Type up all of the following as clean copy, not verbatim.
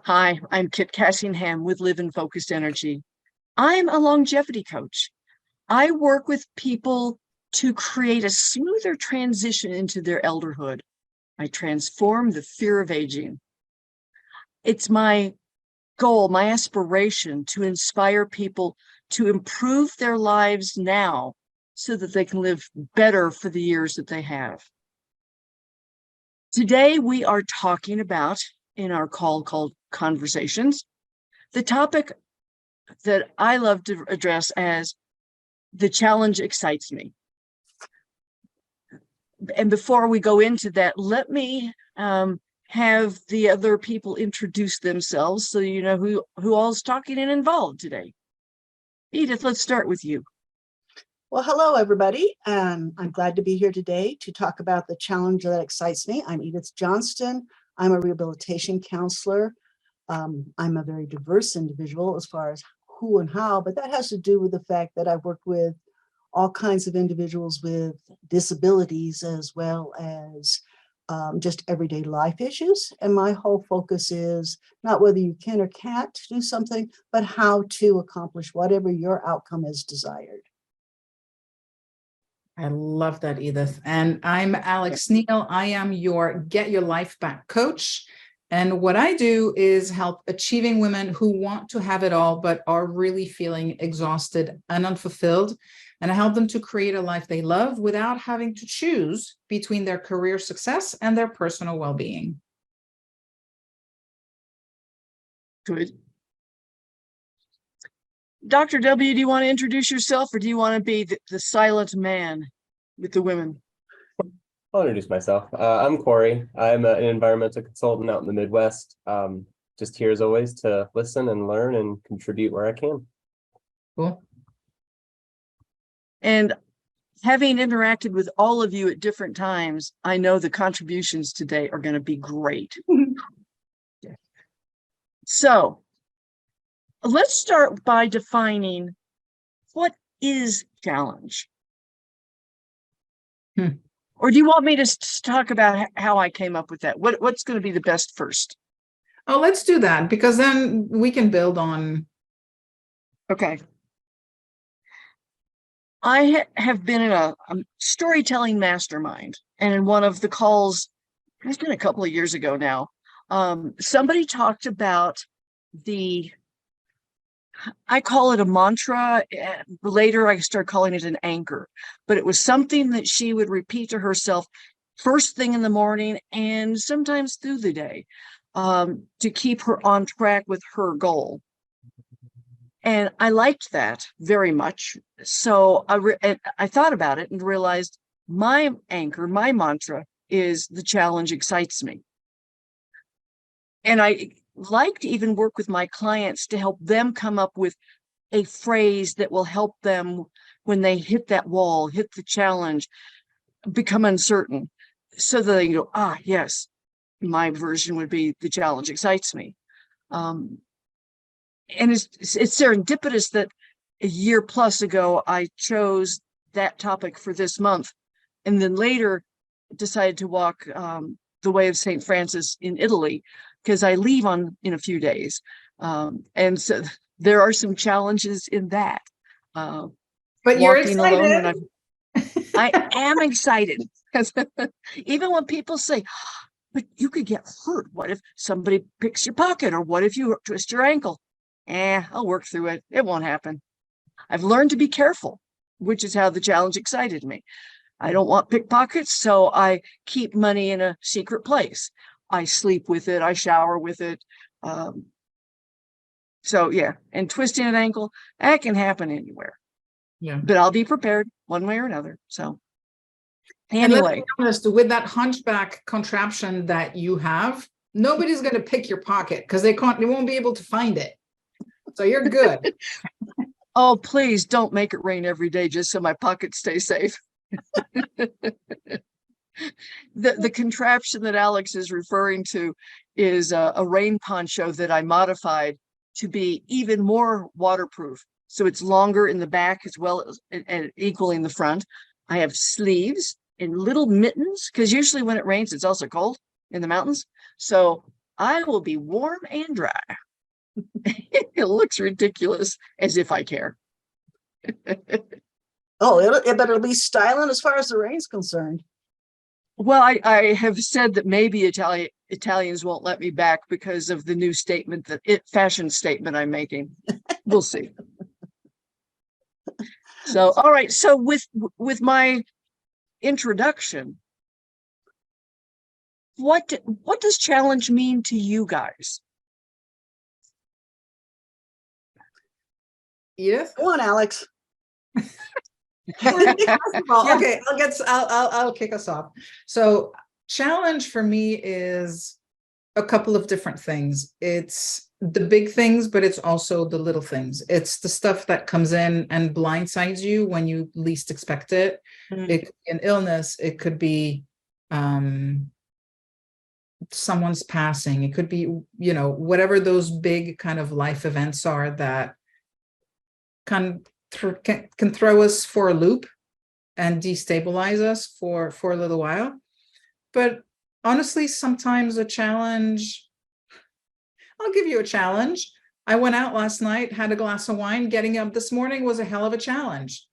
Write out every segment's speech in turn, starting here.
Hi, I'm Kit Cassingham with Live in Focused Energy. I'm a longevity coach. I work with people to create a smoother transition into their elderhood. I transform the fear of aging. It's my goal, my aspiration to inspire people to improve their lives now so that they can live better for the years that they have. Today, we are talking about, in our call called Conversations, the topic that I love to address as the challenge excites me. And before we go into that, let me have the other people introduce themselves so you know who all's talking and involved today. Edith, let's start with you. Well, hello, everybody. I'm glad to be here today to talk about the challenge that excites me. I'm Edith Johnston. I'm a rehabilitation counselor. I'm a very diverse individual as far as who and how, but that has to do with the fact that I've worked with all kinds of individuals with disabilities as well as just everyday life issues. And my whole focus is not whether you can or can't do something, but how to accomplish whatever your outcome is desired. I love that, Edith. And I'm Alex Niel. I am your Get Your Life Back coach. And what I do is help achieving women who want to have it all, but are really feeling exhausted and unfulfilled. And I help them to create a life they love without having to choose between their career success and their personal well-being. Good. Dr. W, do you want to introduce yourself or do you want to be the silent man with the women? I'll introduce myself. I'm Corey. I'm an environmental consultant out in the Midwest. Just here as always to listen and learn and contribute where I can. Cool. And having interacted with all of you at different times, I know the contributions today are going to be great. So let's start by defining what is challenge. Or do you want me to talk about how I came up with that? What's going to be the best first? Oh, let's do that because then we can build on. Okay. I have been in a storytelling mastermind, and in one of the calls, it's been a couple of years ago now, somebody talked about I call it a mantra. Later, I started calling it an anchor, but it was something that she would repeat to herself first thing in the morning and sometimes through the day to keep her on track with her goal. And I liked that very much. So I thought about it and realized my anchor, my mantra is the challenge excites me. And I like to even work with my clients to help them come up with a phrase that will help them when they hit that wall, hit the challenge, become uncertain. So that they go, yes, my version would be the challenge excites me. And it's serendipitous that a year plus ago, I chose that topic for this month, and then later decided to walk the way of St. Francis in Italy, because I leave in a few days. And so there are some challenges in that. But you're excited. I am excited. Even when people say, but you could get hurt. What if somebody picks your pocket? Or what if you twist your ankle? I'll work through it. It won't happen. I've learned to be careful, which is how the challenge excited me. I don't want pickpockets, so I keep money in a secret place. I sleep with it. I shower with it. So yeah, and twisting an ankle, that can happen anywhere. Yeah. But I'll be prepared one way or another. So anyway. And let's be honest, with that hunchback contraption that you have, nobody's going to pick your pocket because they won't be able to find it. So you're good. Oh, please don't make it rain every day just so my pockets stay safe. The contraption that Alex is referring to is a rain poncho that I modified to be even more waterproof. So it's longer in the back as well as and equally in the front. I have sleeves and little mittens because usually when it rains, it's also cold in the mountains. So I will be warm and dry. It looks ridiculous, as if I care. Oh, it'll be styling as far as the rain's concerned. Well, I have said that maybe Italians won't let me back because of the new statement fashion statement I'm making. We'll see. So, all right. So with my introduction, what does challenge mean to you guys? Edith? Go on, Alex. Well, okay, I'll kick us off. So challenge for me is a couple of different things. It's the big things, but it's also the little things. It's the stuff that comes in and blindsides you when you least expect it. It could be an illness, it could be someone's passing, it could be, whatever those big kind of life events are that can throw us for a loop and destabilize us for a little while. But honestly, sometimes a challenge, I'll give you a challenge. I went out last night, had a glass of wine. Getting up this morning was a hell of a challenge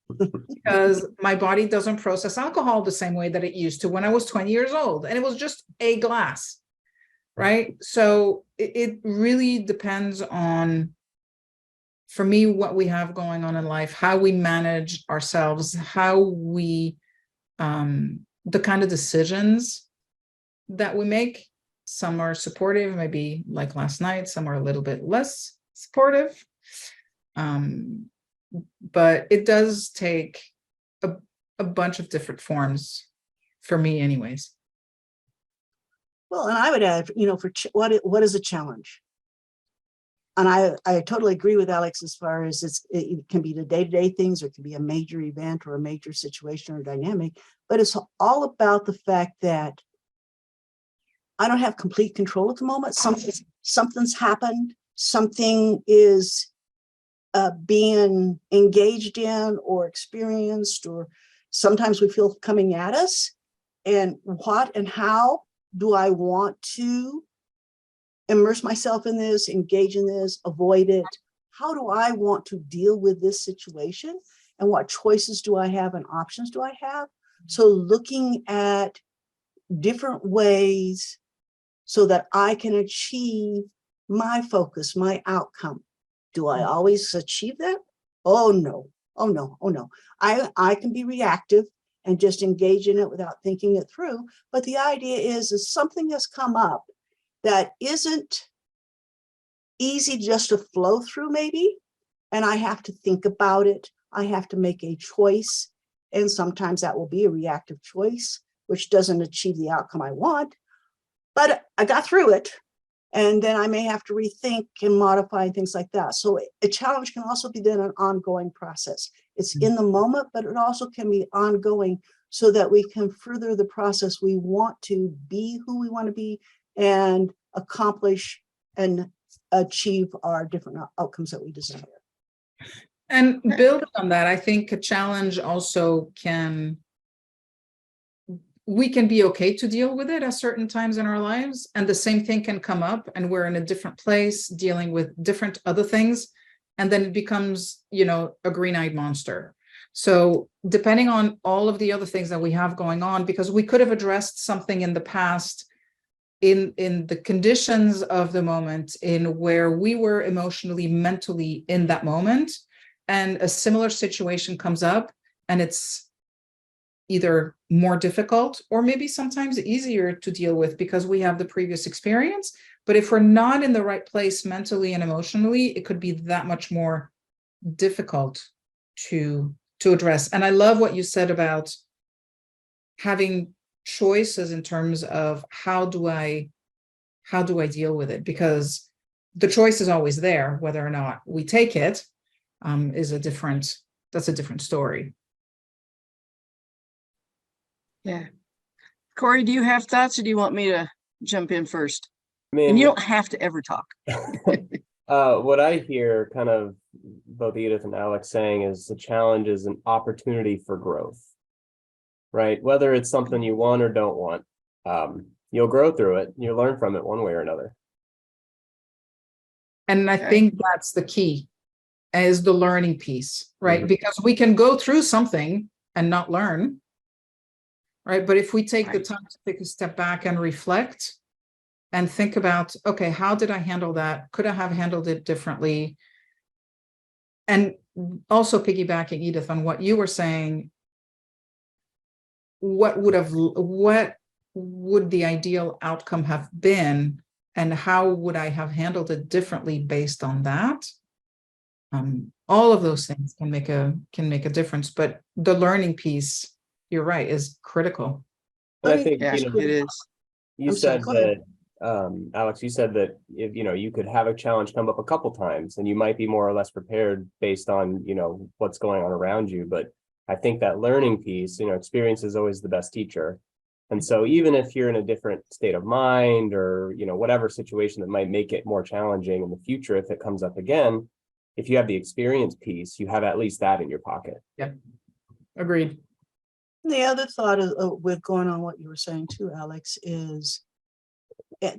because my body doesn't process alcohol the same way that it used to when I was 20 years old. And it was just a glass, right? So it really depends on, for me, what we have going on in life, how we manage ourselves, how we, the kind of decisions that we make. Some are supportive, maybe like last night, some are a little bit less supportive. But it does take a bunch of different forms for me anyways. Well, and I would add, for what is a challenge? And I totally agree with Alex as far as it can be the day-to-day things, or it can be a major event or a major situation or dynamic, but it's all about the fact that I don't have complete control at the moment. Something's happened, something is being engaged in or experienced, or sometimes we feel coming at us. And what and how do I want to immerse myself in this, engage in this, avoid it? How do I want to deal with this situation? And what choices do I have and options do I have? So looking at different ways so that I can achieve my focus, my outcome. Do I always achieve that? Oh no, oh no, oh no. I can be reactive and just engage in it without thinking it through. But the idea is something has come up that isn't easy just to flow through maybe, and I have to think about it. I have to make a choice, and sometimes that will be a reactive choice, which doesn't achieve the outcome I want, but I got through it, and then I may have to rethink and modify and things like that. So a challenge can also be then an ongoing process. It's in the moment, but it also can be ongoing so that we can further the process. We want to be who we want to be and accomplish and achieve our different outcomes that we desire. And building on that, I think a challenge also we can be okay to deal with it at certain times in our lives. And the same thing can come up and we're in a different place dealing with different other things. And then it becomes, a green-eyed monster. So depending on all of the other things that we have going on, because we could have addressed something in the past in the conditions of the moment, in where we were emotionally, mentally in that moment, and a similar situation comes up and it's either more difficult or maybe sometimes easier to deal with because we have the previous experience. But if we're not in the right place mentally and emotionally, it could be that much more difficult to address. And I love what you said about having choices in terms of how do I deal with it, because the choice is always there. Whether or not we take it that's a different story. Yeah. Corey, do you have thoughts or do you want me to jump in first? I mean, And you don't have to ever talk. What I hear kind of both Edith and Alex saying is the challenge is an opportunity for growth, right? Whether it's something you want or don't want, you'll grow through it. You'll learn from it one way or another. And I Okay. think that's the key, is the learning piece, right? Because we can go through something and not learn, right? But if we take the Right. time to take a step back and reflect and think about, okay, how did I handle that? Could I have handled it differently? And also piggybacking, Edith, on what you were saying, what would the ideal outcome have been, and how would I have handled it differently based on that? All of those things can make a difference, but the learning piece, you're right, is critical. And I Let me think, Yeah, you know, it is. you I'm sorry, said go ahead. that, Alex, you said that if, you know, you could have a challenge come up a couple times and you might be more or less prepared based on, you know, what's going on around you. But I think that learning piece, you know, experience is always the best teacher. And so even if you're in a different state of mind or, you know, whatever situation that might make it more challenging in the future, if it comes up again, if you have the experience piece, you have at least that in your pocket. Yeah, agreed. The other thought with going on what you were saying too, Alex, is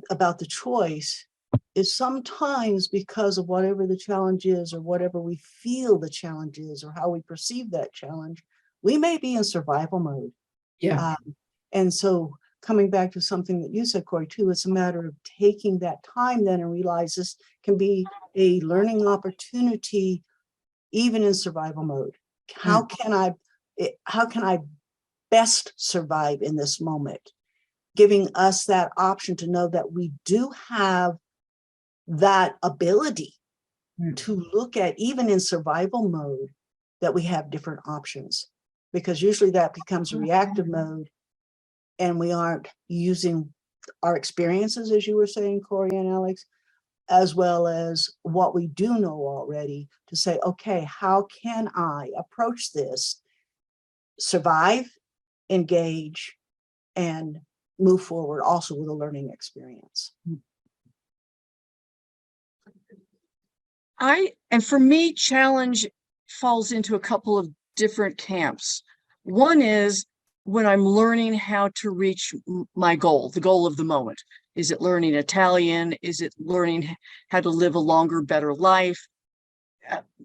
about the choice is sometimes because of whatever the challenge is or whatever we feel the challenge is or how we perceive that challenge, we may be in survival mode. Yeah. And so coming back to something that you said, Corey, too, it's a matter of taking that time then and realize this can be a learning opportunity, even in survival mode. How can I best survive in this moment? Giving us that option to know that we do have that ability to look at, even in survival mode, that we have different options, because usually that becomes a reactive mode and we aren't using our experiences, as you were saying, Corey and Alex, as well as what we do know already to say, okay, how can I approach this, survive, engage, and move forward also with a learning experience. And for me, challenge falls into a couple of different camps. One is when I'm learning how to reach my goal, the goal of the moment. Is it learning Italian? Is it learning how to live a longer, better life?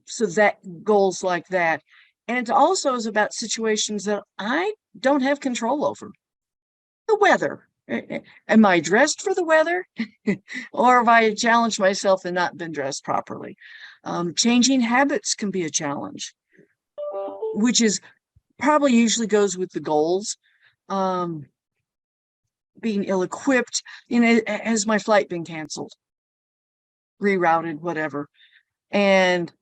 So that goals like that. And it also is about situations that I don't have control over. The weather. Am I dressed for the weather? Or have I challenged myself and not been dressed properly? Changing habits can be a challenge, which is probably usually goes with the goals. Being ill-equipped, you know, has my flight been canceled, rerouted, whatever? And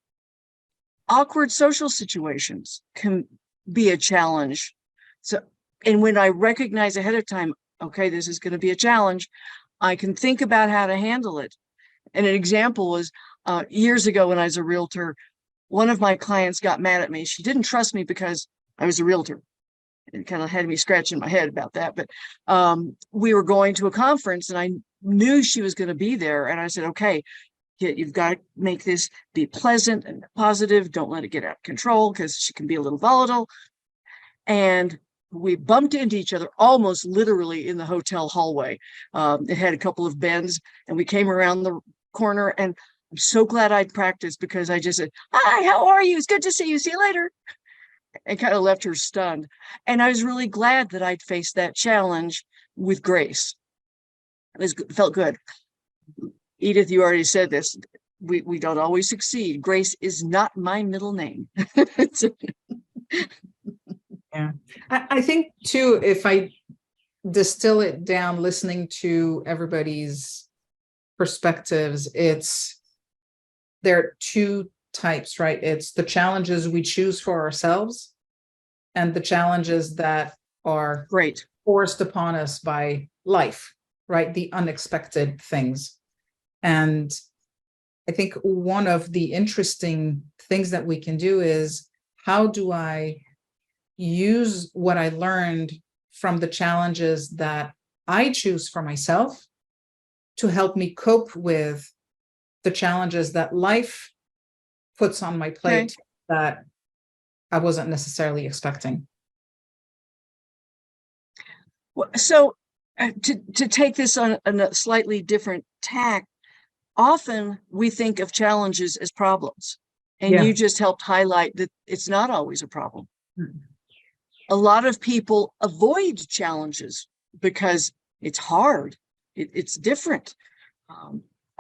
awkward social situations can be a challenge. So, and when I recognize ahead of time, okay, this is going to be a challenge, I can think about how to handle it. And an example was years ago when I was a realtor, one of my clients got mad at me. She didn't trust me because I was a realtor. It kind of had me scratching my head about that. But we were going to a conference and I knew she was going to be there. And I said, okay, you've got to make this be pleasant and positive. Don't let it get out of control because she can be a little volatile. And we bumped into each other almost literally in the hotel hallway. It had a couple of bends and we came around the corner, and I'm so glad I'd practiced because I just said, hi, how are you? It's good to see you. See you later. And kind of left her stunned. And I was really glad that I'd faced that challenge with grace. It felt good. Edith, you already said this. We don't always succeed. Grace is not my middle name. Yeah. I think too, if I distill it down, listening to everybody's perspectives, there are two types, right? It's the challenges we choose for ourselves and the challenges that are Great. forced upon us by life, right? The unexpected things. And I think one of the interesting things that we can do is, how do I use what I learned from the challenges that I choose for myself to help me cope with the challenges that life puts on my plate that I wasn't necessarily expecting. So to take this on a slightly different tack, often we think of challenges as problems, and Yeah. you just helped highlight that it's not always a problem. Mm. A lot of people avoid challenges because it's hard. It's different.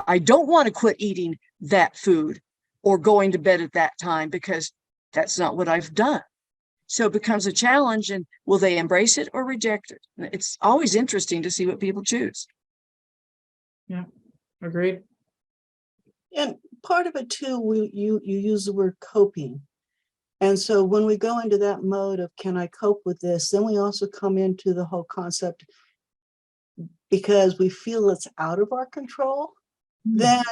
I don't want to quit eating that food or going to bed at that time because that's not what I've done. So it becomes a challenge, and will they embrace it or reject it? It's always interesting to see what people choose. Yeah, agreed. And part of it too, you use the word coping. And so when we go into that mode of can I cope with this, then we also come into the whole concept, because we feel it's out of our control, then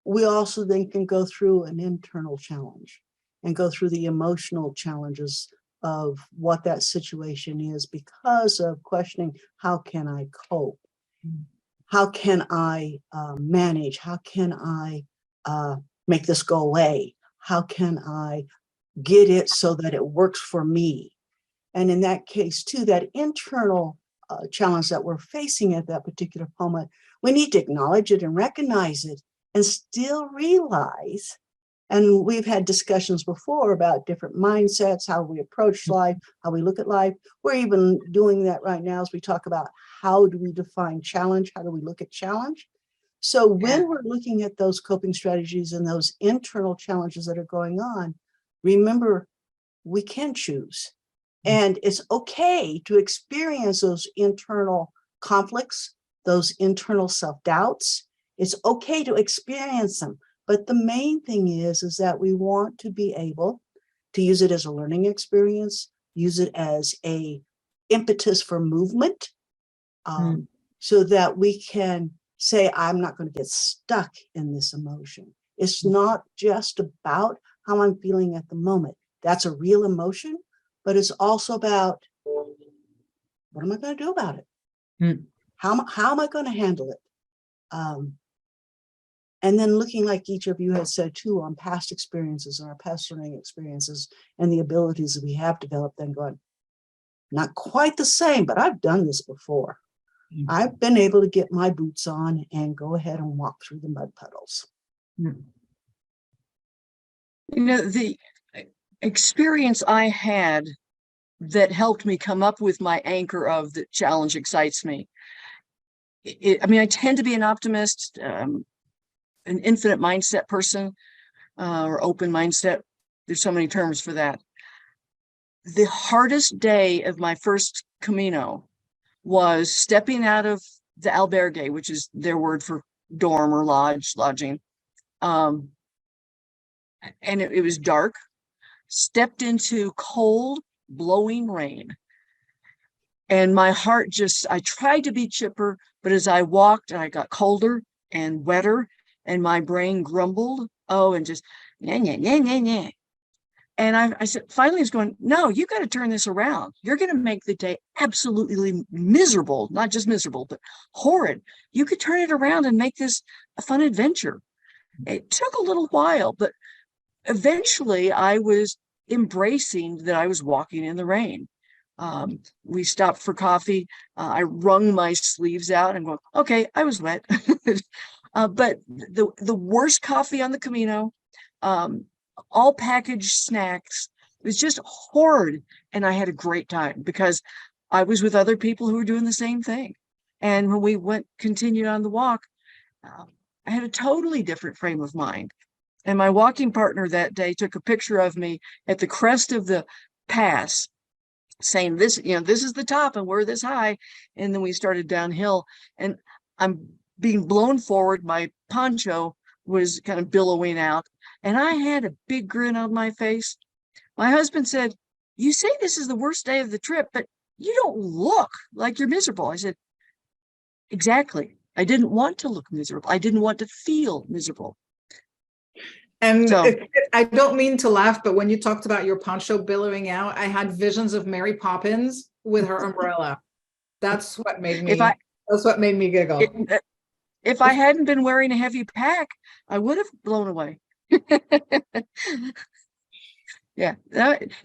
we also then can go through an internal challenge and go through the emotional challenges of what that situation is, because of questioning, how can I cope? How can I manage? How can I make this go away? How can I get it so that it works for me? And in that case too, that internal challenge that we're facing at that particular moment, we need to acknowledge it and recognize it and still realize, and we've had discussions before about different mindsets, how we approach life, how we look at life. We're even doing that right now as we talk about how do we define challenge? How do we look at challenge? So when we're looking at those coping strategies and those internal challenges that are going on, remember, we can choose. And it's okay to experience those internal conflicts, those internal self-doubts. It's okay to experience them. But the main thing is that we want to be able to use it as a learning experience, use it as a impetus for movement, so that we can say, I'm not going to get stuck in this emotion. It's not just about how I'm feeling at the moment. That's a real emotion, but it's also about, what am I going to do about it? How am I going to handle it? And then looking, like each of you has said too, on past experiences and our past learning experiences and the abilities that we have developed, then going, not quite the same, but I've done this before. I've been able to get my boots on and go ahead and walk through the mud puddles. You know, the experience I had that helped me come up with my anchor of the challenge excites me. I mean, I tend to be an optimist, an infinite mindset person, or open mindset. There's so many terms for that. The hardest day of my first Camino was stepping out of the albergue, which is their word for dorm or lodging. And it was dark, stepped into cold, blowing rain. And my heart I tried to be chipper, but as I walked, I got colder and wetter, and my brain grumbled. Oh, and just, yeah, yeah, yeah, yeah, yeah. And I said, finally, it's going, no, you got to turn this around. You're going to make the day absolutely miserable, not just miserable, but horrid. You could turn it around and make this a fun adventure. It took a little while, but eventually I was embracing that I was walking in the rain. We stopped for coffee. I wrung my sleeves out and go, okay, I was wet. But the worst coffee on the Camino, all packaged snacks. It was just horrid. And I had a great time because I was with other people who were doing the same thing. And when we continued on the walk, I had a totally different frame of mind. And my walking partner that day took a picture of me at the crest of the pass, saying this, this is the top and we're this high. And then we started downhill, and I'm being blown forward. My poncho was kind of billowing out, and I had a big grin on my face. My husband said, you say this is the worst day of the trip, but you don't look like you're miserable. I said, exactly. I didn't want to look miserable. I didn't want to feel miserable. And So, I don't mean to laugh, but when you talked about your poncho billowing out, I had visions of Mary Poppins with her umbrella. That's what made me giggle. If I hadn't been wearing a heavy pack, I would have blown away. Yeah,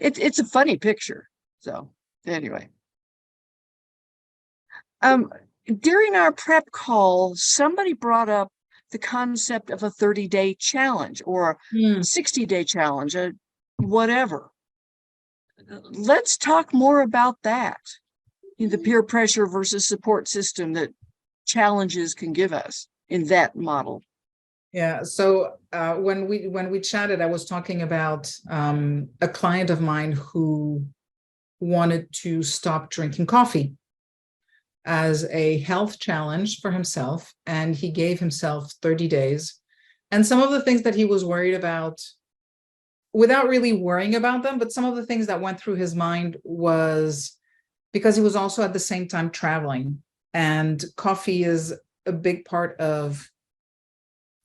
it's a funny picture. So anyway, during our prep call, somebody brought up the concept of a 30-day challenge or Hmm. a 60-day challenge, whatever. Let's talk more about that. The peer pressure versus support system that challenges can give us in that model. Yeah. So when we chatted, I was talking about a client of mine who wanted to stop drinking coffee as a health challenge for himself, and he gave himself 30 days. And some of the things that he was worried about, without really worrying about them, but some of the things that went through his mind was because he was also at the same time traveling, and coffee is a big part of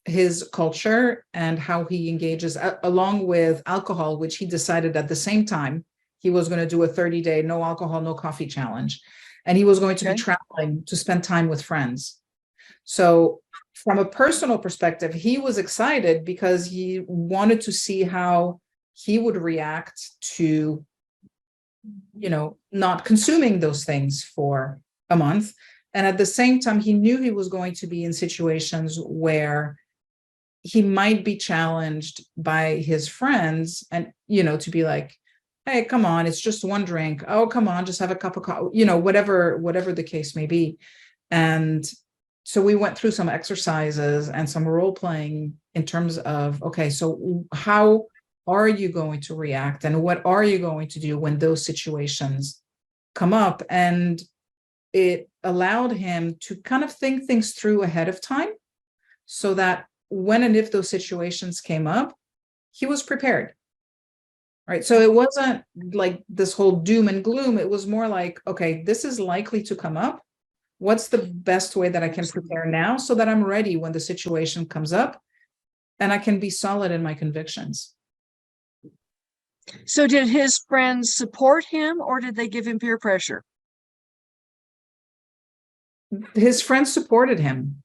his culture and how he engages, along with alcohol, which he decided at the same time he was going to do a 30-day no alcohol, no coffee challenge. And he was going to be Okay. traveling to spend time with friends. So from a personal perspective, he was excited because he wanted to see how he would react to, not consuming those things for a month. And at the same time, he knew he was going to be in situations where he might be challenged by his friends and, to be like, hey, come on, it's just one drink. Oh, come on, just have a cup of coffee, whatever the case may be. And so we went through some exercises and some role playing in terms of, okay, so how are you going to react and what are you going to do when those situations come up? And it allowed him to kind of think things through ahead of time so that when and if those situations came up, he was prepared. Right. So it wasn't like this whole doom and gloom. It was more like, okay, this is likely to come up. What's the best way that I can prepare now so that I'm ready when the situation comes up and I can be solid in my convictions? So did his friends support him or did they give him peer pressure? His friends supported him.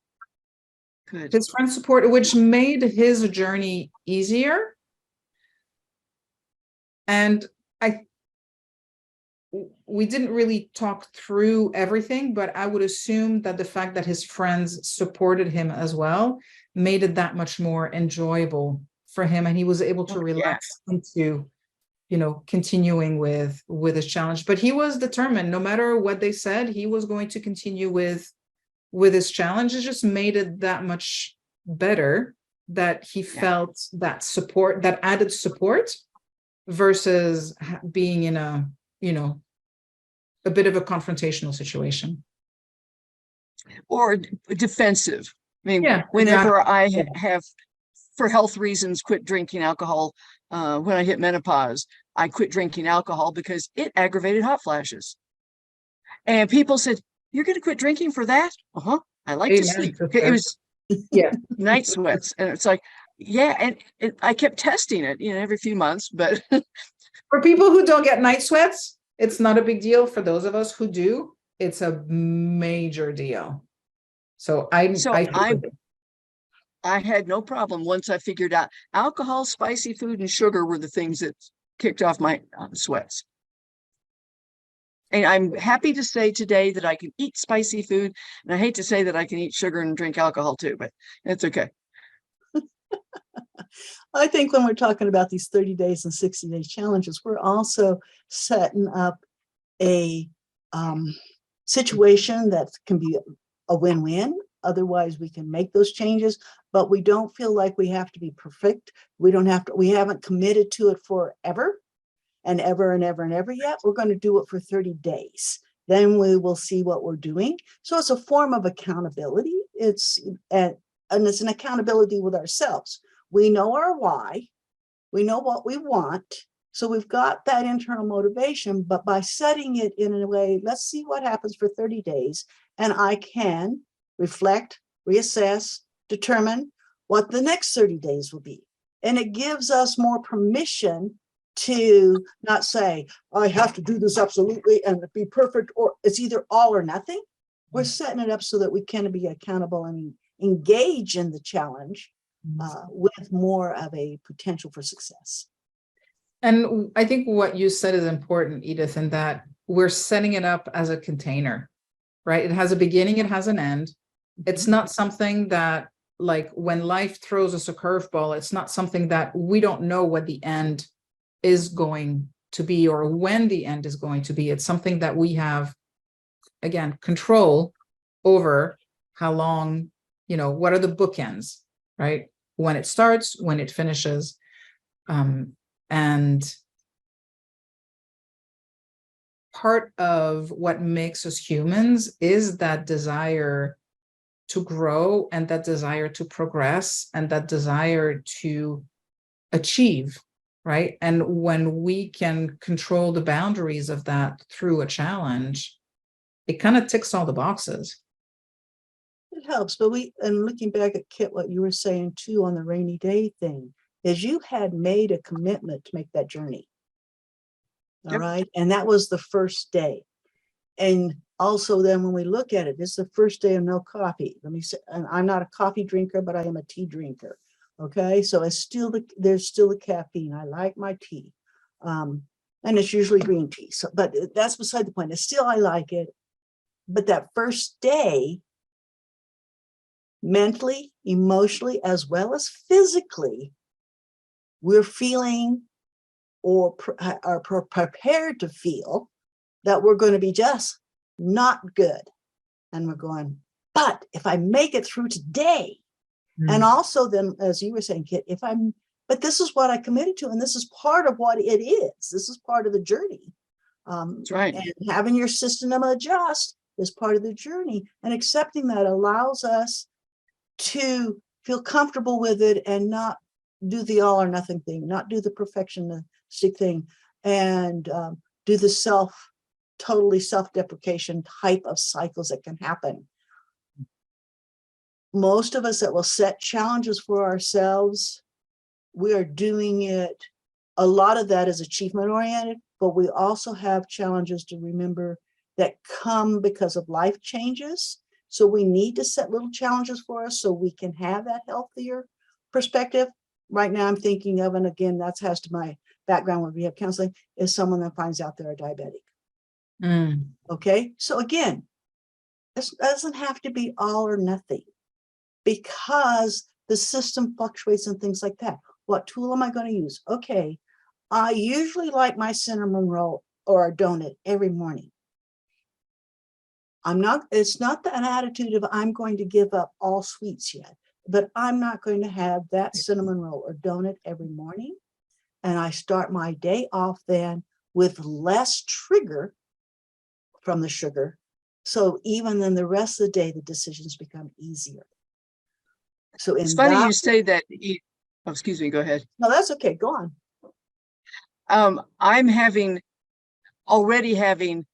Good. His friends supported, which made his journey easier. And we didn't really talk through everything, but I would assume that the fact that his friends supported him as well made it that much more enjoyable for him. And he was able to relax into, continuing with his challenge. But he was determined, no matter what they said, he was going to continue with his challenge. It just made it that much better that he felt that support, that added support, versus being in a bit of a confrontational situation. Or defensive. I mean, Yeah, whenever exactly. I have, for health reasons, quit drinking alcohol, when I hit menopause, I quit drinking alcohol because it aggravated hot flashes. And people said, "You're going to quit drinking for that?" Uh-huh. I like to sleep. Okay. It was night sweats. And it's like, and I kept testing it, every few months, but For people who don't get night sweats, it's not a big deal. For those of us who do, it's a major deal. So I had no problem once I figured out alcohol, spicy food, and sugar were the things that kicked off my sweats. And I'm happy to say today that I can eat spicy food, and I hate to say that I can eat sugar and drink alcohol too, but it's okay. I think when we're talking about these 30 days and 60-day challenges, we're also setting up a situation that can be a win-win. Otherwise, we can make those changes, but we don't feel like we have to be perfect. We haven't committed to it forever and ever and ever and ever yet. We're going to do it for 30 days. Then we will see what we're doing. So it's a form of accountability. It's an accountability with ourselves. We know our why. We know what we want. So we've got that internal motivation, but by setting it in a way, let's see what happens for 30 days. And I can reflect, reassess, determine what the next 30 days will be. And it gives us more permission to not say, I have to do this absolutely and be perfect, or it's either all or nothing. We're setting it up so that we can be accountable and engage in the challenge with more of a potential for success. And I think what you said is important, Edith, in that we're setting it up as a container, right? It has a beginning, it has an end. It's not something that like when life throws us a curveball, it's not something that we don't know what the end is going to be or when the end is going to be. It's something that we have, again, control over how long, what are the bookends, right? When it starts, when it finishes. And part of what makes us humans is that desire to grow and that desire to progress and that desire to achieve, right? And when we can control the boundaries of that through a challenge, it kind of ticks all the boxes. It helps, but and looking back at Kit, what you were saying too on the rainy day thing, is you had made a commitment to make that journey. All Yep. right. And that was the first day. And also then when we look at it, it's the first day of no coffee. Let me say, and I'm not a coffee drinker, but I am a tea drinker. Okay. So it's still there's still the caffeine. I like my tea. And it's usually green tea. So, but that's beside the point. It's still, I like it. But that first day, mentally, emotionally, as well as physically, we're feeling or are prepared to feel that we're going to be just not good. And we're going, but if I make it through today, and also then, as you were saying, Kit, but this is what I committed to, and this is part of what it is. This is part of the journey. That's right. And having your system adjust is part of the journey, and accepting that allows us to feel comfortable with it and not do the all or nothing thing, not do the perfectionistic thing, and do the totally self-deprecation type of cycles that can happen. Most of us that will set challenges for ourselves, we are doing it. A lot of that is achievement oriented, but we also have challenges to remember that come because of life changes. So we need to set little challenges for us so we can have that healthier perspective. Right now I'm thinking of, and again, that has to my background with rehab counseling, is someone that finds out they're a diabetic. Okay. So again, this doesn't have to be all or nothing because the system fluctuates and things like that. What tool am I going to use? Okay. I usually like my cinnamon roll or a donut every morning. It's not an attitude of I'm going to give up all sweets yet, but I'm not going to have that cinnamon roll or donut every morning. And I start my day off then with less trigger from the sugar. So even then the rest of the day, the decisions become easier. So It's funny you say that. Oh, excuse me, go ahead. No, that's okay. Go on. I'm already having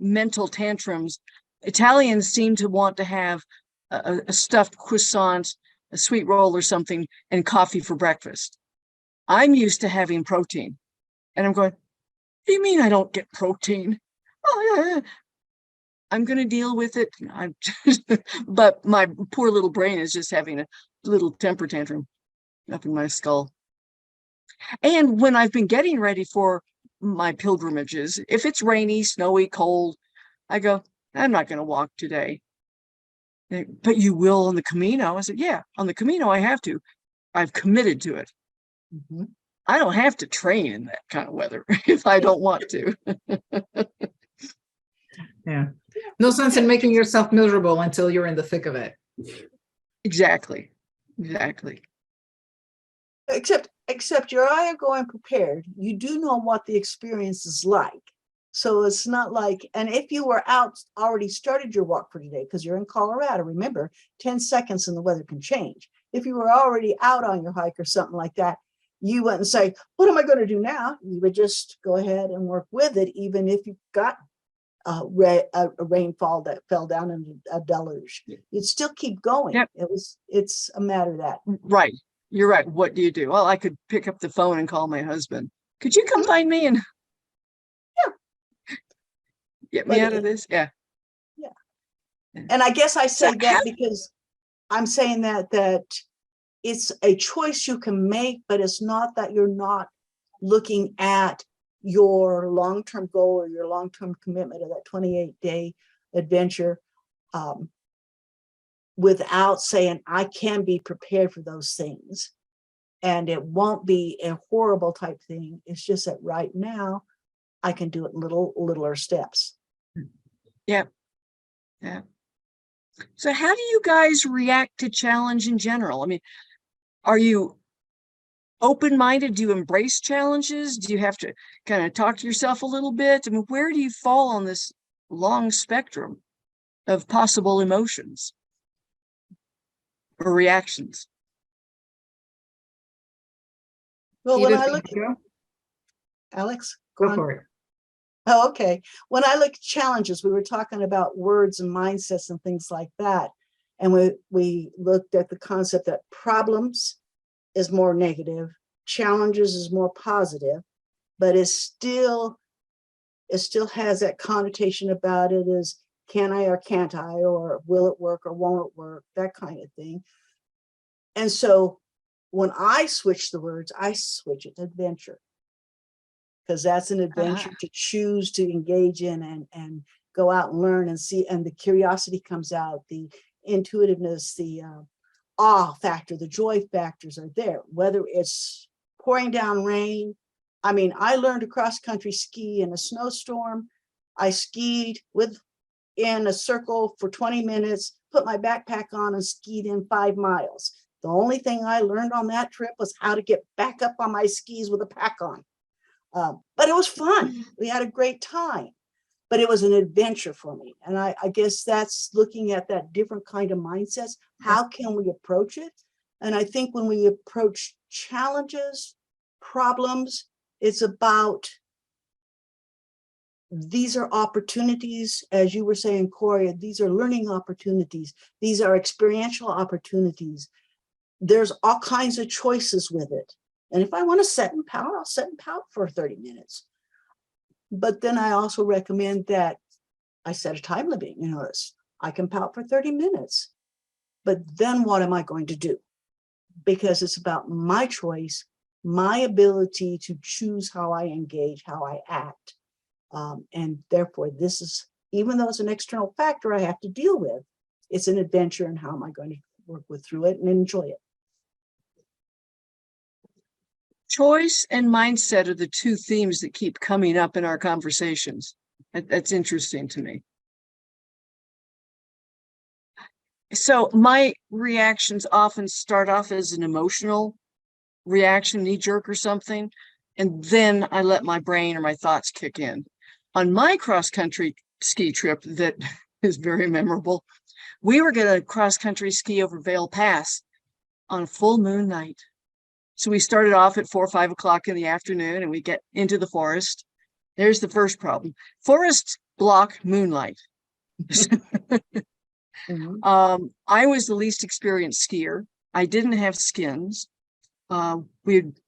mental tantrums. Italians seem to want to have a stuffed croissant, a sweet roll or something, and coffee for breakfast. I'm used to having protein. And I'm going, what do you mean I don't get protein? Oh, yeah. I'm going to deal with it. But my poor little brain is just having a little temper tantrum up in my skull. And when I've been getting ready for my pilgrimages, if it's rainy, snowy, cold, I go, I'm not going to walk today. But you will on the Camino. I said, yeah, on the Camino I have to. I've committed to it. Mm-hmm. I don't have to train in that kind of weather if I don't want to. Yeah. No sense in making yourself miserable until you're in the thick of it. Exactly. Exactly. Except you are going prepared. You do know what the experience is like. So it's not like, and if you were out, already started your walk for today, because you're in Colorado, remember, 10 seconds and the weather can change. If you were already out on your hike or something like that, you wouldn't say, what am I going to do now? You would just go ahead and work with it, even if you got a rainfall that fell down in a deluge. You'd still keep going. Yep. It's a matter of that. Right. You're right. What do you do? Well, I could pick up the phone and call my husband. Could you come find me and get me out of this? Yeah. Yeah. And I guess I say that because I'm saying that it's a choice you can make, but it's not that you're not looking at your long-term goal or your long-term commitment of that 28-day adventure. without saying I can be prepared for those things. And it won't be a horrible type thing. It's just that right now I can do it in littler steps. Yeah. Yeah. So how do you guys react to challenge in general? I mean, are you open-minded? Do you embrace challenges? Do you have to kind of talk to yourself a little bit? I mean, where do you fall on this long spectrum of possible emotions or reactions? Well, when Edith, I look at go Alex, go for it. Oh, okay. When I look at challenges, we were talking about words and mindsets and things like that. And we looked at the concept that problems is more negative, challenges is more positive, but it still has that connotation about it as can I or can't I, or will it work or won't it work, that kind of thing. And so when I switch the words, I switch it to adventure, because that's an adventure to choose to engage in and go out and learn and see, and the curiosity comes out, the intuitiveness, the awe factor, the joy factors are there, whether it's pouring down rain. I mean, I learned to cross country ski in a snowstorm. I skied in a circle for 20 minutes, put my backpack on and skied in 5 miles. The only thing I learned on that trip was how to get back up on my skis with a pack on. But it was fun. We had a great time, but it was an adventure for me. And I guess that's looking at that different kind of mindsets. How can we approach it? And I think when we approach challenges, problems, it's about, these are opportunities, as you were saying, Corey, these are learning opportunities. These are experiential opportunities. There's all kinds of choices with it. And if I want to set and pout, I'll set and pout for 30 minutes. But then I also recommend that I set a time limit. You notice I can pout for 30 minutes. But then what am I going to do? Because it's about my choice, my ability to choose how I engage, how I act. And therefore, this is, even though it's an external factor I have to deal with, it's an adventure, and how am I going to work through it and enjoy it? Choice and mindset are the two themes that keep coming up in our conversations. That's interesting to me. So my reactions often start off as an emotional reaction, knee jerk or something, and then I let my brain or my thoughts kick in. On my cross-country ski trip that is very memorable, we were going to cross-country ski over Vail Pass on a full moon night. So we started off at 4 or 5 o'clock in the afternoon, and we get into the forest. There's the first problem. Forest block moonlight. I was the least experienced skier. I didn't have skins. We'd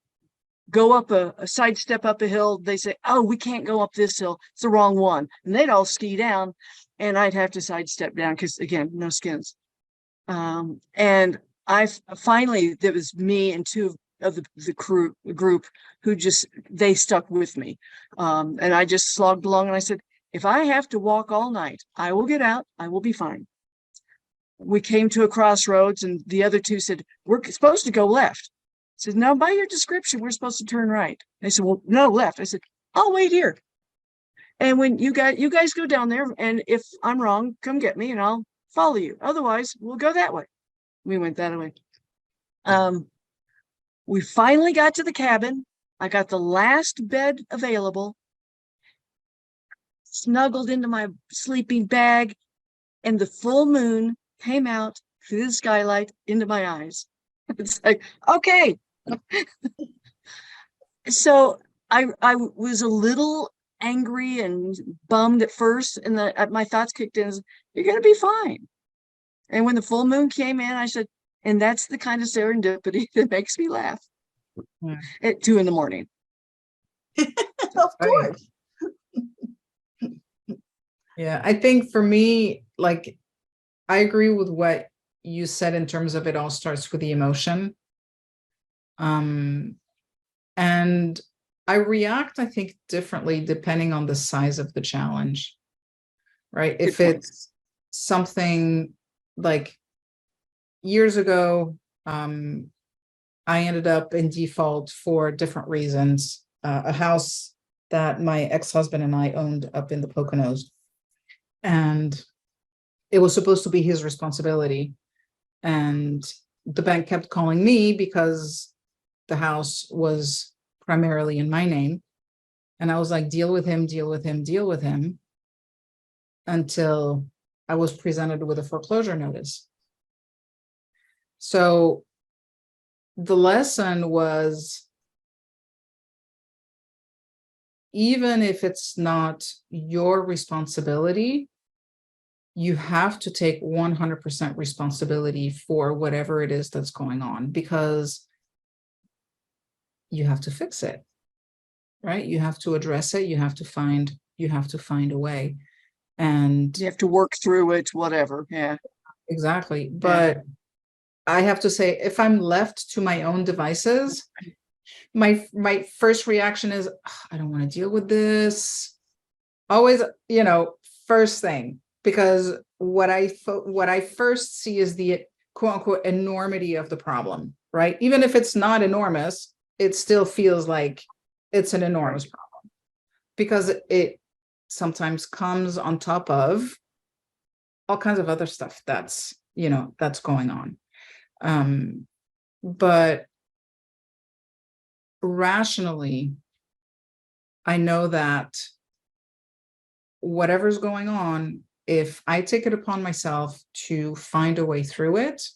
go up a side step up a hill. They say, oh, we can't go up this hill. It's the wrong one. And they'd all ski down, and I'd have to sidestep down because, again, no skins. And I finally, there was me and 2 of the group who they stuck with me. And I just slogged along, and I said, if I have to walk all night, I will get out. I will be fine. We came to a crossroads, and the other 2 said, we're supposed to go left. I said, no, by your description, we're supposed to turn right. They said, well, no, left. I said, I'll wait here. And when you guys go down there, and if I'm wrong, come get me and I'll follow you. Otherwise, we'll go that way. We went that way. We finally got to the cabin. I got the last bed available, snuggled into my sleeping bag, and the full moon came out through the skylight into my eyes. It's like, okay. So I was a little angry and bummed at first, and my thoughts kicked in, you're going to be fine. And when the full moon came in, I said, and that's the kind of serendipity that makes me laugh at 2 a.m. Of course. Yeah, I think for me, like, I agree with what you said in terms of it all starts with the emotion. And I react, I think, differently depending on the size of the challenge, right? If it's something like years ago, I ended up in default for different reasons. A house that my ex-husband and I owned up in the Poconos, and it was supposed to be his responsibility. And the bank kept calling me because the house was primarily in my name. And I was like, deal with him, deal with him, deal with him, until I was presented with a foreclosure notice. So the lesson was, even if it's not your responsibility, you have to take 100% responsibility for whatever it is that's going on, because you have to fix it, right? You have to address it. You have to find a way. And You have to work through it, whatever. Yeah. exactly. But I have to say, if I'm left to my own devices, my first reaction is, I don't want to deal with this. Always, first thing, because what I first see is the quote unquote enormity of the problem, right? Even if it's not enormous, it still feels like it's an enormous problem, because it sometimes comes on top of all kinds of other stuff that's going on. But rationally, I know that whatever's going on, if I take it upon myself to find a way through it,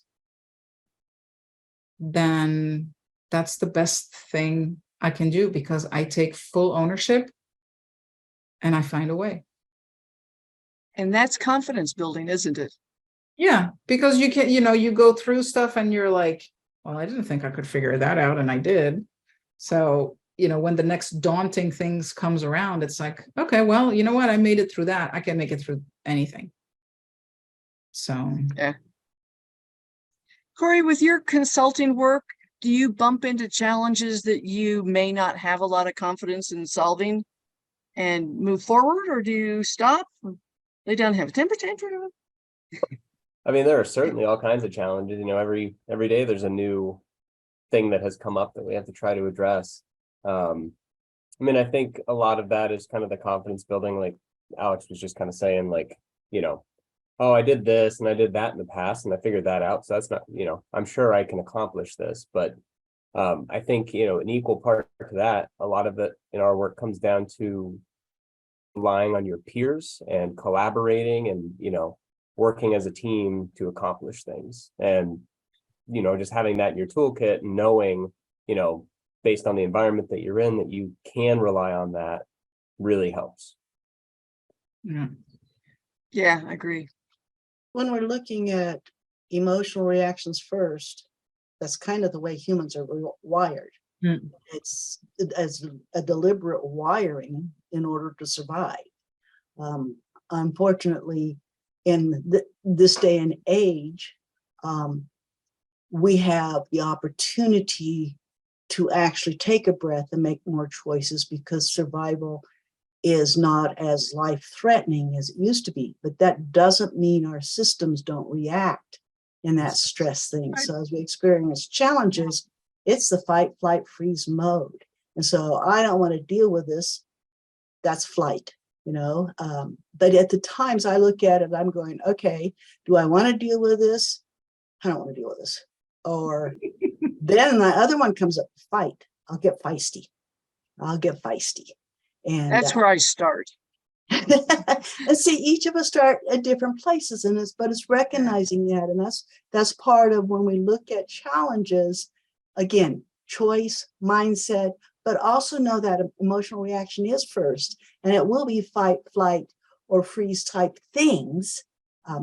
then that's the best thing I can do, because I take full ownership and I find a way. And that's confidence building, isn't it? Yeah, because you can, you go through stuff and you're like, well, I didn't think I could figure that out, and I did. So, when the next daunting things comes around, it's like, okay, well, you know what? I made it through that. I can make it through anything. So, yeah. Corey, with your consulting work, do you bump into challenges that you may not have a lot of confidence in solving and move forward, or do you stop, lay down, have a temper tantrum? I mean, there are certainly all kinds of challenges. Every day there's a new thing that has come up that we have to try to address. I think a lot of that is kind of the confidence building, like Alex was just kind of saying, like, oh, I did this and I did that in the past and I figured that out. So that's not, I'm sure I can accomplish this. But I think, an equal part to that, a lot of it in our work comes down to relying on your peers and collaborating and, working as a team to accomplish things. And, just having that in your toolkit and knowing, based on the environment that you're in, that you can rely on that really helps. Yeah, I agree. When we're looking at emotional reactions first, that's kind of the way humans are wired. It's as a deliberate wiring in order to survive. Unfortunately, in this day and age, we have the opportunity to actually take a breath and make more choices, because survival is not as life-threatening as it used to be. But that doesn't mean our systems don't react in that stress thing. So as we experience challenges, it's the fight, flight, freeze mode. And so I don't want to deal with this. That's flight, but at the times I look at it, I'm going, okay, do I want to deal with this? I don't want to deal with this. Or then the other one comes up, fight. I'll get feisty. And That's where I start. and see, each of us start at different places in this, but it's recognizing that. And that's part of when we look at challenges, again, choice, mindset, but also know that emotional reaction is first, and it will be fight, flight, or freeze type things.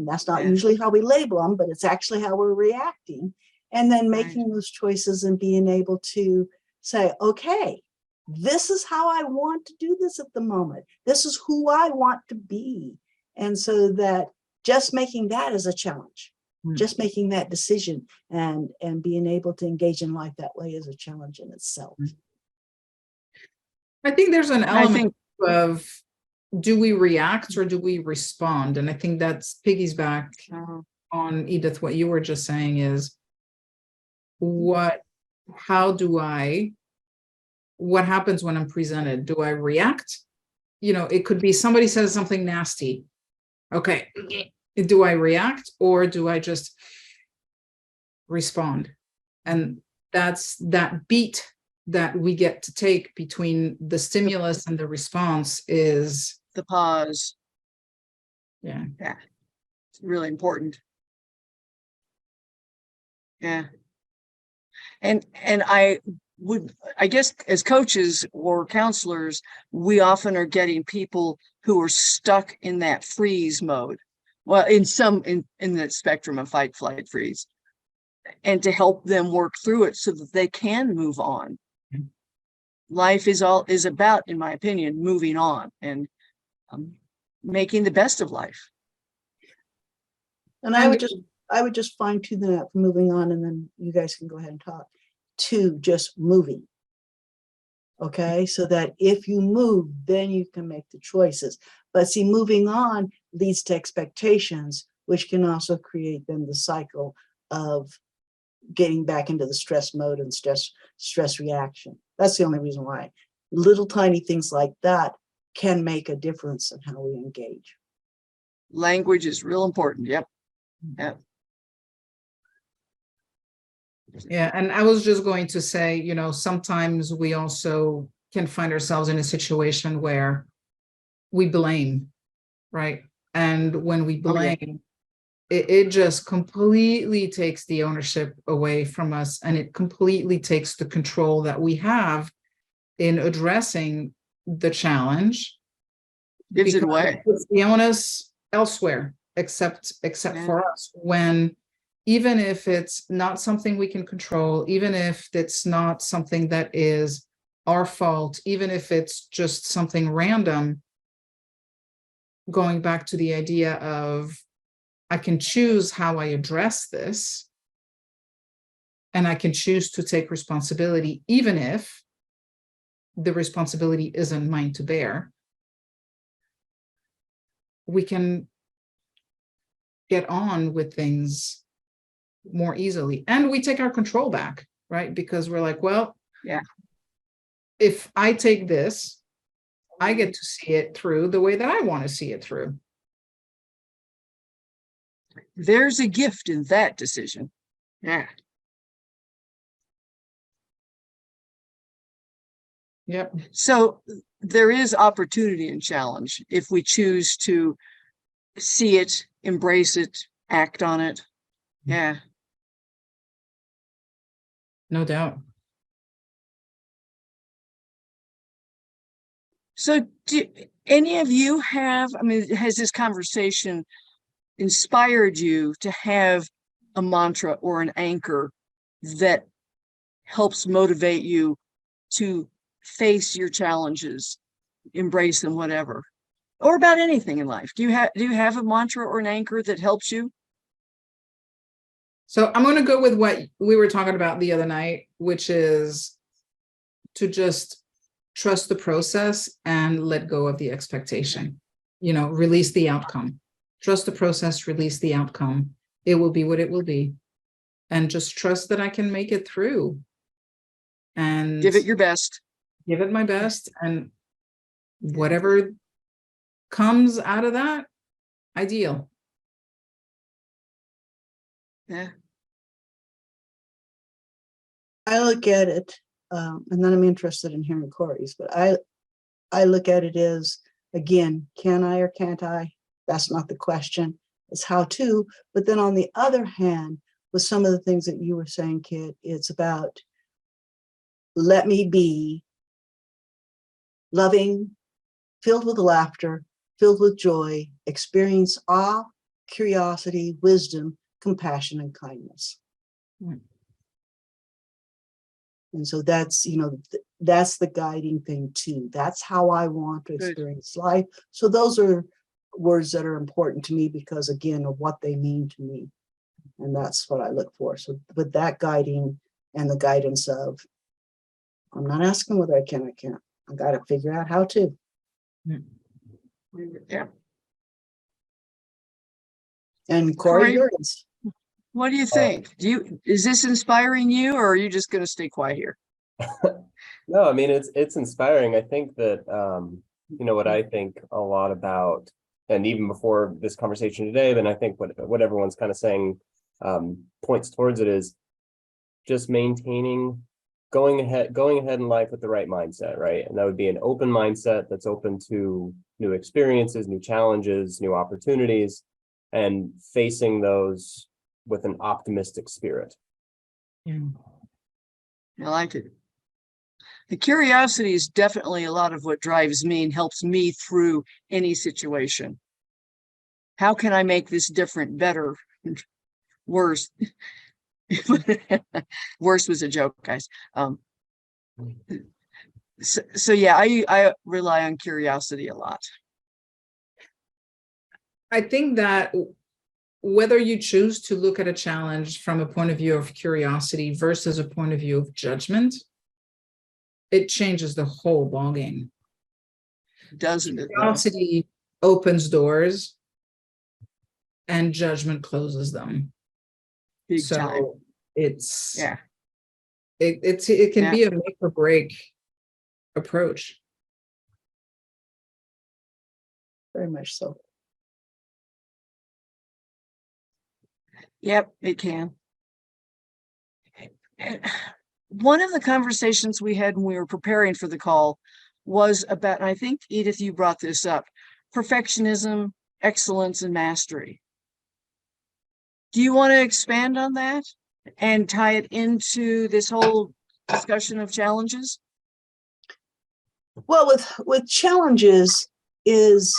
That's not usually how we label them, but it's actually how we're reacting. And then making those choices and being able to say, okay, this is how I want to do this at the moment. This is who I want to be. And so that just making that is a challenge. Just making that decision and being able to engage in life that way is a challenge in itself. I think there's an element of, do we react or do we respond? And I think that's piggyback on Edith, what you were just saying is what happens when I'm presented? Do I react? It could be somebody says something nasty. Okay. Do I react or do I just respond? And that's that beat that we get to take between the stimulus and the response is The pause. yeah. It's really important. Yeah. And I guess as coaches or counselors, we often are getting people who are stuck in that freeze mode. Well, in the spectrum of fight, flight, freeze, and to help them work through it so that they can move on. Life is about, in my opinion, moving on and making the best of life. And I would just fine tune that for moving on, and then you guys can go ahead and talk to just moving. Okay, so that if you move, then you can make the choices. But see, moving on leads to expectations, which can also create then the cycle of getting back into the stress mode and stress reaction. That's the only reason why. Little tiny things like that can make a difference in how we engage. Language is real important. Yep. Yeah, and I was just going to say, sometimes we also can find ourselves in a situation where we blame, right? And when we blame, it just completely takes the ownership away from us, and it completely takes the control that we have in addressing the challenge. Gives it away. It's the onus elsewhere, except for us, when even if it's not something we can control, even if it's not something that is our fault, even if it's just something random, going back to the idea of I can choose how I address this, and I can choose to take responsibility, even if the responsibility isn't mine to bear. We can get on with things more easily, and we take our control back, right? Because we're like, well, if I take this, I get to see it through the way that I want to see it through. There's a gift in that decision. Yeah. Yep. So there is opportunity and challenge if we choose to see it, embrace it, act on it. Yeah. No doubt. So do any of you have, has this conversation inspired you to have a mantra or an anchor that helps motivate you to face your challenges, embrace them, whatever, or about anything in life? Do you have a mantra or an anchor that helps you? So I'm going to go with what we were talking about the other night, which is to just trust the process and let go of the expectation. Release the outcome. Trust the process, release the outcome. It will be what it will be. And just trust that I can make it through. And Give it your best. Give it my best. And whatever comes out of that, ideal. Yeah. I look at it, and then I'm interested in hearing Corey's, but I look at it as, again, can I or can't I? That's not the question. It's how to. But then on the other hand, with some of the things that you were saying, Kit, it's about let me be loving, filled with laughter, filled with joy, experience awe, curiosity, wisdom, compassion, and kindness. And so that's, that's the guiding thing too. That's how I want to experience life. So those are words that are important to me because, again, of what they mean to me. And that's what I look for. So with that guiding and the guidance of, I'm not asking whether I can or can't. I got to figure out how to. Yeah. And Corey, Corey? yours. What do you think? Is this inspiring you, or are you just going to stay quiet here? No, I mean, it's inspiring. I think that, what I think a lot about, and even before this conversation today, then I think what everyone's kind of saying, points towards it is just maintaining, going ahead in life with the right mindset, right? And that would be an open mindset that's open to new experiences, new challenges, new opportunities, and facing those with an optimistic spirit. Yeah. I like it. The curiosity is definitely a lot of what drives me and helps me through any situation. How can I make this different, better, worse? Worse was a joke, guys. So yeah, I rely on curiosity a lot. I think that whether you choose to look at a challenge from a point of view of curiosity versus a point of view of judgment, it changes the whole ballgame. Doesn't it? Curiosity opens doors and judgment closes them. Big time. It's Yeah. It can be a make or break approach. Very much so. Yep, it can. One of the conversations we had when we were preparing for the call was about, and I think, Edith, you brought this up, perfectionism, excellence, and mastery. Do you want to expand on that and tie it into this whole discussion of challenges? Well, with challenges is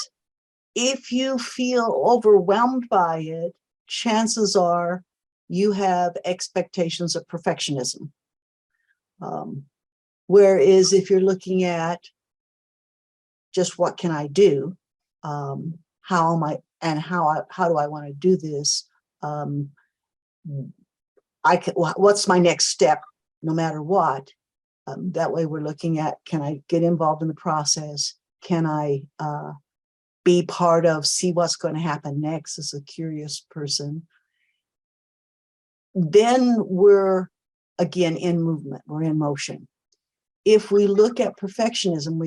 if you feel overwhelmed by it, chances are you have expectations of perfectionism. Whereas if you're looking at just what can I do, how am I, and how do I want to do this? What's my next step, no matter what? That way we're looking at, can I get involved in the process? Can I be part of, see what's going to happen next as a curious person? Then we're, again, in movement, we're in motion. If we look at perfectionism,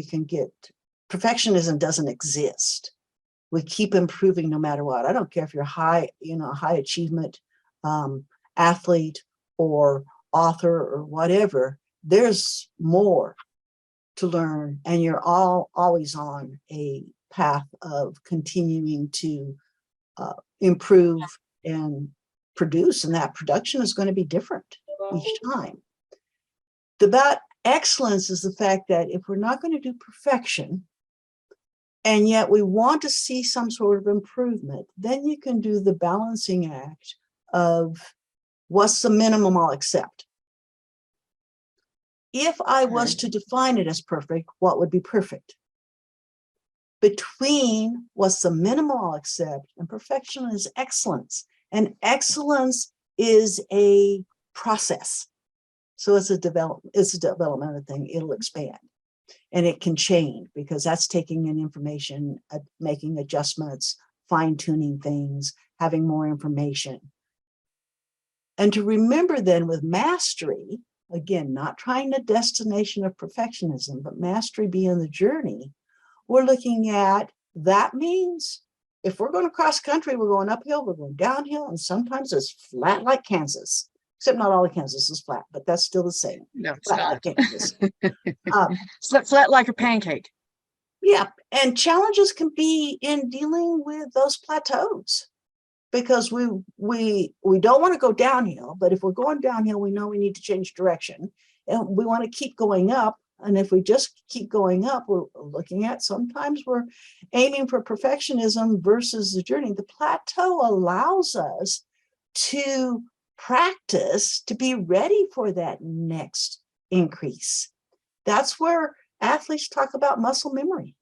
perfectionism doesn't exist. We keep improving no matter what. I don't care if you're high achievement athlete or author or whatever, there's more to learn, and you're always on a path of continuing to improve and produce, and that production is going to be different each time. About excellence is the fact that if we're not going to do perfection, and yet we want to see some sort of improvement, then you can do the balancing act of what's the minimum I'll accept. If I was to define it as perfect, what would be perfect? Between what's the minimum I'll accept and perfection is excellence. And excellence is a process. So it's a developmental thing. It'll expand. And it can change because that's taking in information, making adjustments, fine-tuning things, having more information. And to remember then with mastery, again, not trying the destination of perfectionism, but mastery being the journey, we're looking at, that means if we're going to cross country, we're going uphill, we're going downhill, and sometimes it's flat like Kansas. Except not all of Kansas is flat, but that's still the same. No, it's flat not. like Kansas. Flat like a pancake. Yeah, and challenges can be in dealing with those plateaus, because we don't want to go downhill, but if we're going downhill, we know we need to change direction, and we want to keep going up. And if we just keep going up, we're looking at, sometimes we're aiming for perfectionism versus the journey. The plateau allows us to practice to be ready for that next increase. That's where athletes talk about muscle memory.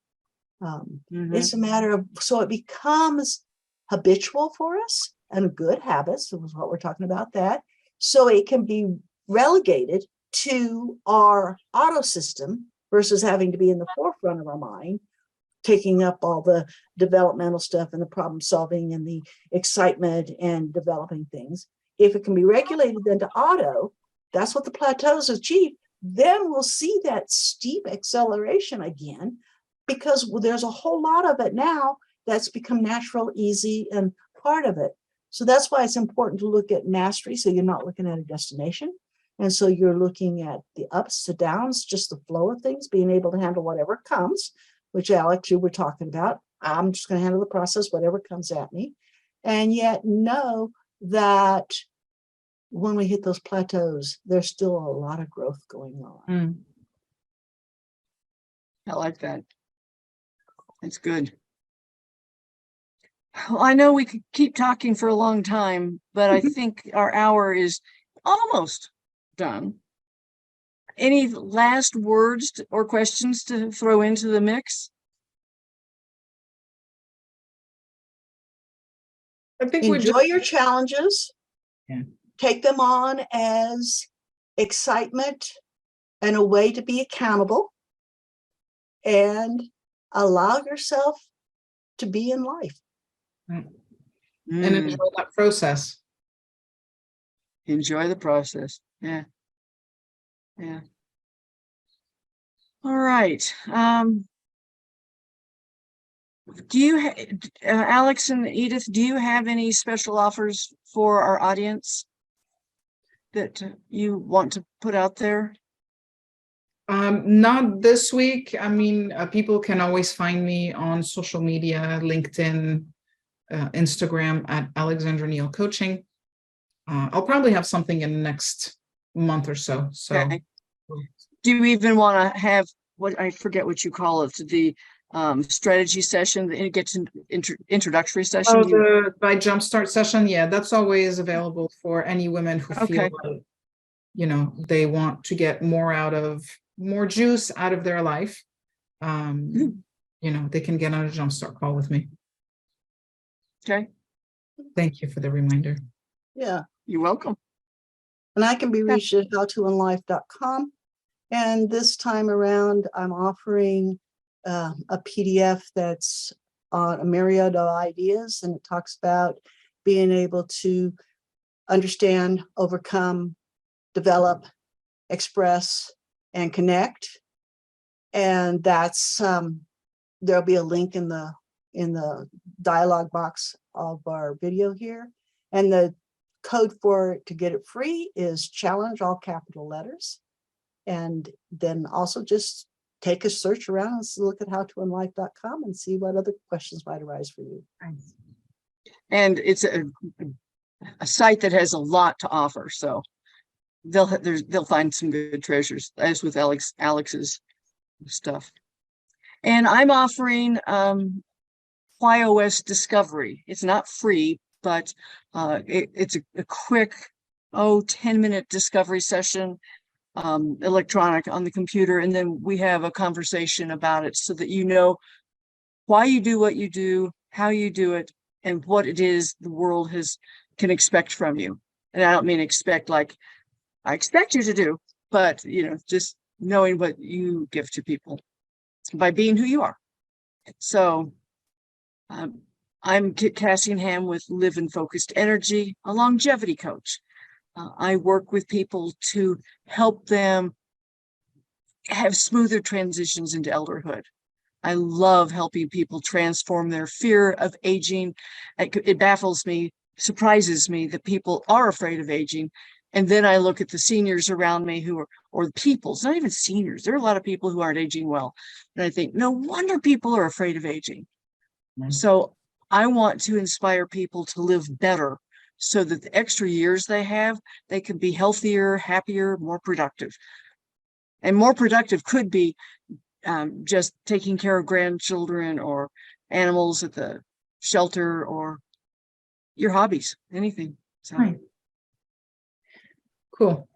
It's a matter of, so it becomes habitual for us and good habits. That was what we're talking about, that. So it can be relegated to our auto system versus having to be in the forefront of our mind. taking up all the developmental stuff and the problem solving and the excitement and developing things. If it can be regulated then to auto, that's what the plateaus achieve. Then we'll see that steep acceleration again, because there's a whole lot of it now that's become natural, easy, and part of it. So that's why it's important to look at mastery. So you're not looking at a destination. And so you're looking at the ups, the downs, just the flow of things, being able to handle whatever comes, which Alex, you were talking about. I'm just going to handle the process, whatever comes at me. And yet know that when we hit those plateaus, there's still a lot of growth going on. I like that. That's good. Well, I know we could keep talking for a long time, but I think our hour is almost done. Any last words or questions to throw into the mix? I think we Enjoy your challenges. Yeah. Take them on as excitement and a way to be accountable, and allow yourself to be in life. and enjoy that process. Enjoy the process. Yeah. Yeah. All right. Do you, Alex and Edith, do you have any special offers for our audience that you want to put out there? Not this week. I mean, people can always find me on social media, LinkedIn, Instagram at Alexandra Niel Coaching. I'll probably have something in the next month or so. So, okay. Do you even want to have what, I forget what you call it, the strategy session, the introductory session? Oh, the by Jumpstart session, yeah, that's always available for any women who feel like, you know, they want to get more juice out of their life. You know, they can get on a Jumpstart call with me. Okay. Thank you for the reminder. Yeah. You're welcome. And I can be reached at howtoinlife.com. And this time around, I'm offering a PDF that's on a myriad of ideas, and it talks about being able to understand, overcome, develop, express, and connect. And that's there'll be a link in the dialog box of our video here. And the code for it to get it free is challenge, all capital letters. And then also just take a search around and look at howtoinlife.com and see what other questions might arise for you. And it's a site that has a lot to offer, so they'll find some good treasures, as with Alex's stuff. And I'm offering YOS Discovery. It's not free, but it's a quick 10-minute discovery session, electronic on the computer, and then we have a conversation about it so that you know why you do what you do, how you do it, and what it is the world can expect from you. And I don't mean expect like I expect you to do, but you know, just knowing what you give to people by being who you are. So I'm Kit Cassingham with Live in Focused Energy, a longevity coach. I work with people to help them have smoother transitions into elderhood. I love helping people transform their fear of aging. It baffles me, surprises me that people are afraid of aging. And then I look at the seniors around me or the people, it's not even seniors. There are a lot of people who aren't aging well. And I think, no wonder people are afraid of aging. So I want to inspire people to live better so that the extra years they have, they can be healthier, happier, more productive. And more productive could be just taking care of grandchildren or animals at the shelter or your hobbies, anything. So. Right. Cool.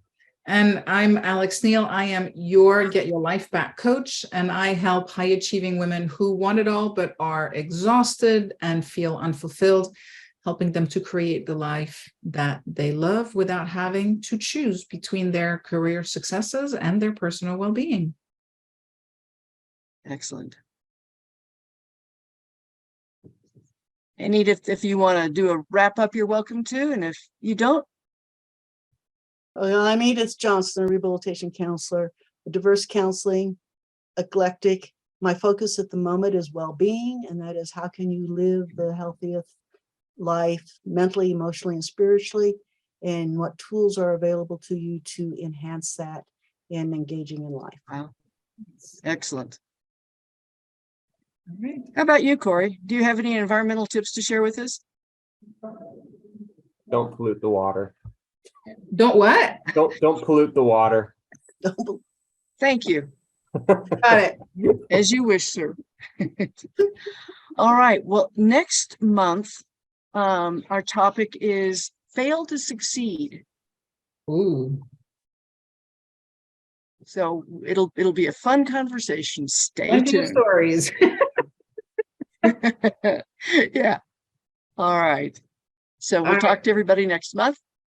And I'm Alex Niel. I am your Get Your Life Back coach, and I help high achieving women who want it all but are exhausted and feel unfulfilled, helping them to create the life that they love without having to choose between their career successes and their personal well-being. Excellent. And Edith, if you want to do a wrap up, you're welcome to. And if you don't, I'm Edith Johnston, a rehabilitation counselor, diverse counseling, eclectic. My focus at the moment is well-being, and that is how can you live the healthiest life mentally, emotionally, and spiritually, and what tools are available to you to enhance that in engaging in life. wow, excellent. All right. How about you, Corey? Do you have any environmental tips to share with us? Don't pollute the water. Don't what? Don't pollute the water. Thank you. Got it. As you wish, sir. All right. Well, next month, our topic is fail to succeed. Ooh. So it'll be a fun conversation. Stay Plenty of tuned. stories. Yeah. All right. So we'll All talk to everybody next month.